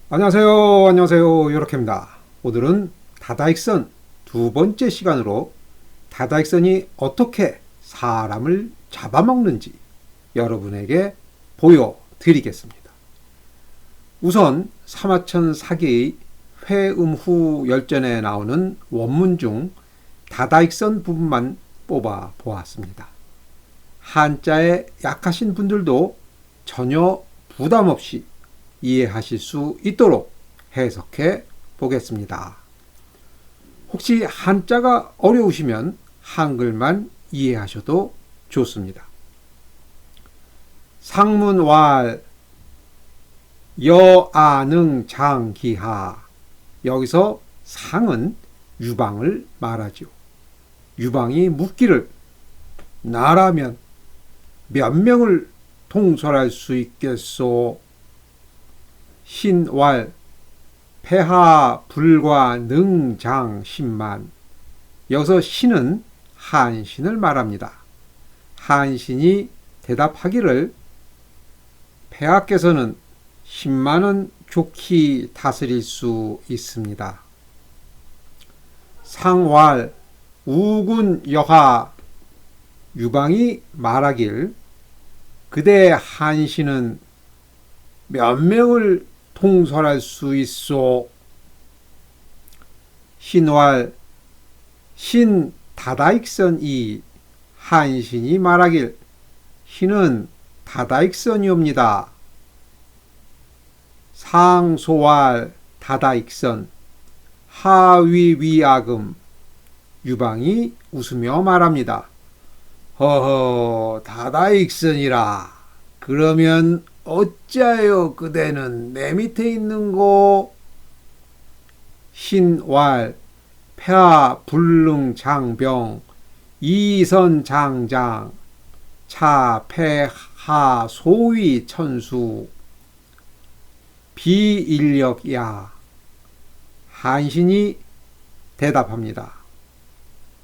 안녕하세요. 안녕하세요. 요렇게입니다. 오늘은 다다익선 두 번째 시간으로 다다익선이 어떻게 사람을 잡아먹는지 여러분에게 보여드리겠습니다. 우선 사마천 사기의 회음후 열전에 나오는 원문 중 다다익선 부분만 뽑아 보았습니다. 한자에 약하신 분들도 전혀 부담 없이 이해하실 수 있도록 해석해 보겠습니다. 혹시 한자가 어려우시면 한글만 이해하셔도 좋습니다. 상문왈 여아능 장기하. 여기서 상은 유방을 말하죠. 유방이 묻기를 나라면 몇 명을 통솔할 수 있겠소? 신왈 폐하 불과 능장 10만. 여기서 신은 한신을 말합니다. 한신이 대답하기를 폐하께서는 10만은 좋게 다스릴 수 있습니다. 상왈 우군 여하. 유방이 말하길 그대 한신은 몇 명을 통솔할 수 있소? 신왈 신 다다익선이. 한신이 말하길 신은 다다익선이옵니다. 상소왈 다다익선 하위위아금. 유방이 웃으며 말합니다. 허허, 다다익선이라. 그러면 어찌하여 그대는 내 밑에 있는고? 신왈 폐하 불능 장병 이선 장장 차 폐하 소위 천수 비인력야. 한신이 대답합니다.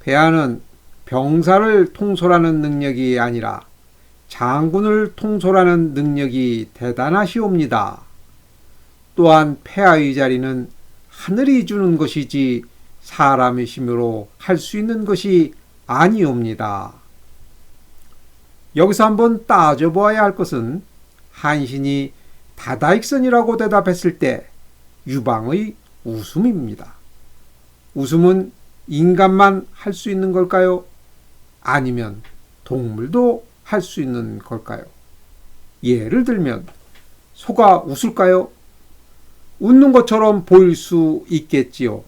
폐하는 병사를 통솔하는 능력이 아니라 장군을 통솔하는 능력이 대단하시옵니다. 또한 폐하의 자리는 하늘이 주는 것이지 사람의 힘으로 할 수 있는 것이 아니옵니다. 여기서 한번 따져보아야 할 것은 한신이 다다익선이라고 대답했을 때 유방의 웃음입니다. 웃음은 인간만 할 수 있는 걸까요? 아니면 동물도 할 수 있는 걸까요? 예를 들면 소가 웃을까요? 웃는 것처럼 보일 수 있겠지요.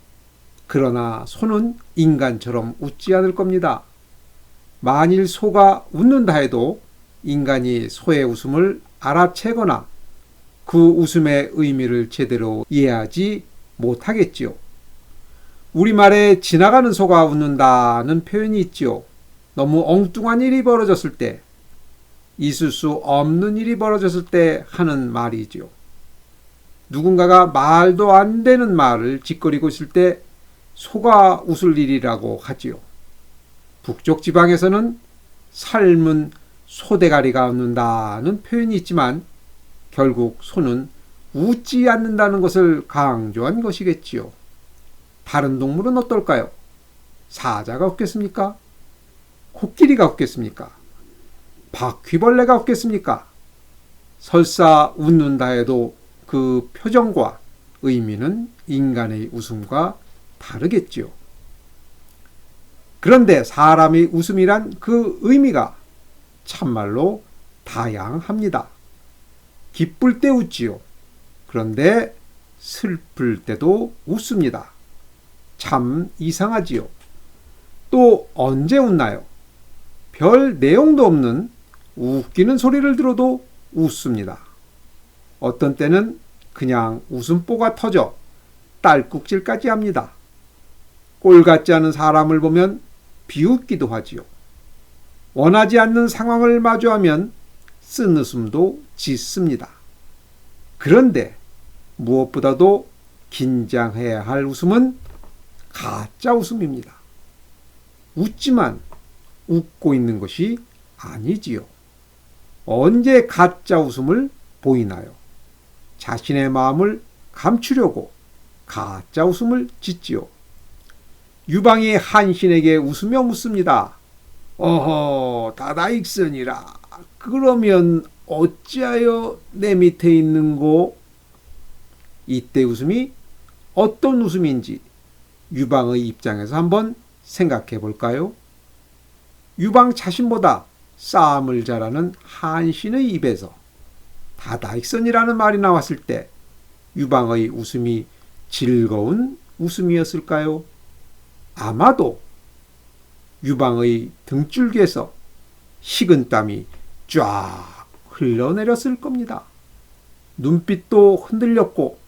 그러나 소는 인간처럼 웃지 않을 겁니다. 만일 소가 웃는다 해도 인간이 소의 웃음을 알아채거나 그 웃음의 의미를 제대로 이해하지 못하겠지요. 우리말에 지나가는 소가 웃는다는 표현이 있지요. 너무 엉뚱한 일이 벌어졌을 때, 있을 수 없는 일이 벌어졌을 때 하는 말이지요. 누군가가 말도 안 되는 말을 짓거리고 있을 때 소가 웃을 일이라고 하지요. 북쪽 지방에서는 삶은 소대가리가 웃는다는 표현이 있지만 결국 소는 웃지 않는다는 것을 강조한 것이겠지요. 다른 동물은 어떨까요? 사자가 웃겠습니까? 코끼리가 웃겠습니까? 바퀴벌레가 웃겠습니까? 설사 웃는다 해도 그 표정과 의미는 인간의 웃음과 다르겠지요. 그런데 사람의 웃음이란 그 의미가 참말로 다양합니다. 기쁠 때 웃지요. 그런데 슬플 때도 웃습니다. 참 이상하지요. 또 언제 웃나요? 별 내용도 없는 웃기는 소리를 들어도 웃습니다. 어떤 때는 그냥 웃음보가 터져 딸꾹질까지 합니다. 꼴 같지 않은 사람을 보면 비웃기도 하지요. 원하지 않는 상황을 마주하면 쓴웃음도 짓습니다. 그런데 무엇보다도 긴장해야 할 웃음은 가짜 웃음입니다. 웃지만 웃고 있는 것이 아니지요. 언제 가짜 웃음을 보이나요? 자신의 마음을 감추려고 가짜 웃음을 짓지요. 유방이 한신에게 웃으며 묻습니다. 어허, 다다익선이라. 그러면 어찌하여 내 밑에 있는고? 이때 웃음이 어떤 웃음인지 유방의 입장에서 한번 생각해 볼까요? 유방 자신보다 싸움을 잘하는 한신의 입에서 다다익선이라는 말이 나왔을 때 유방의 웃음이 즐거운 웃음이었을까요? 아마도 유방의 등줄기에서 식은땀이 쫙 흘러내렸을 겁니다. 눈빛도 흔들렸고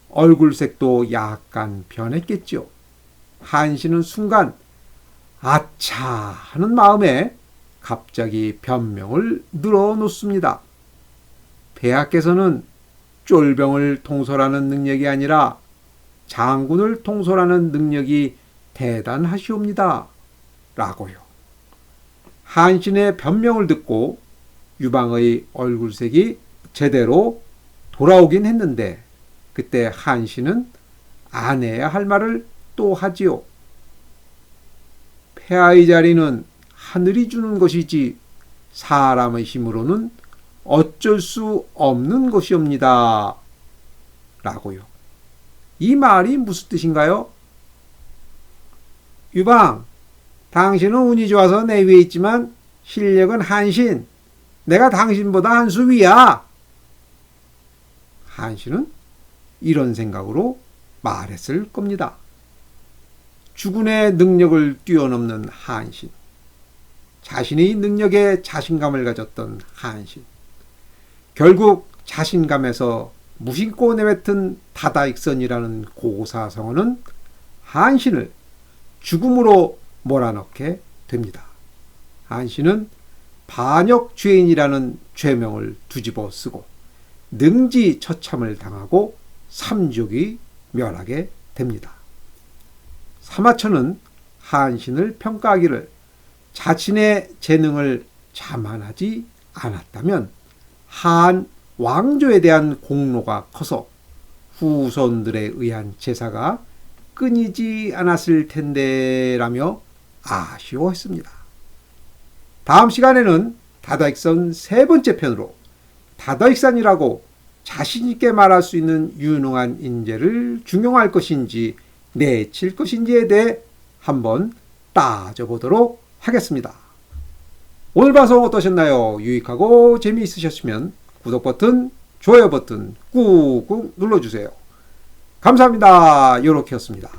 얼굴색도 약간 변했겠죠. 한신은 순간 아차 하는 마음에 갑자기 변명을 늘어놓습니다. 폐하께서는 쫄병을 통솔하는 능력이 아니라 장군을 통솔하는 능력이 대단하시옵니다. 라고요. 한신의 변명을 듣고 유방의 얼굴색이 제대로 돌아오긴 했는데 그때 한신은 안 해야 할 말을 또 하지요. 폐하의 자리는 하늘이 주는 것이지 사람의 힘으로는 어쩔 수 없는 것이옵니다. 라고요. 이 말이 무슨 뜻인가요? 유방, 당신은 운이 좋아서 내 위에 있지만 실력은 한신. 내가 당신보다 한 수 위야. 한신은 이런 생각으로 말했을 겁니다. 주군의 능력을 뛰어넘는 한신. 자신의 능력에 자신감을 가졌던 한신. 결국 자신감에서 무심코 내뱉은 다다익선이라는 고사성어는 한신을 죽음으로 몰아넣게 됩니다. 한신은 반역죄인이라는 죄명을 뒤집어 쓰고 능지처참을 당하고 삼족이 멸하게 됩니다. 사마천은 한신을 평가하기를 자신의 재능을 자만하지 않았다면 한 왕조에 대한 공로가 커서 후손들에 의한 제사가 끊이지 않았을 텐데 라며 아쉬워했습니다. 다음 시간에는 다다익선 세 번째 편으로 다다익선이라고 자신있게 말할 수 있는 유능한 인재를 중용할 것인지 내칠 것인지에 대해 한번 따져보도록 하겠습니다. 오늘 방송 어떠셨나요? 유익하고 재미있으셨으면 구독 버튼, 좋아요 버튼 꾹꾹 눌러주세요. 감사합니다. 요렇게였습니다.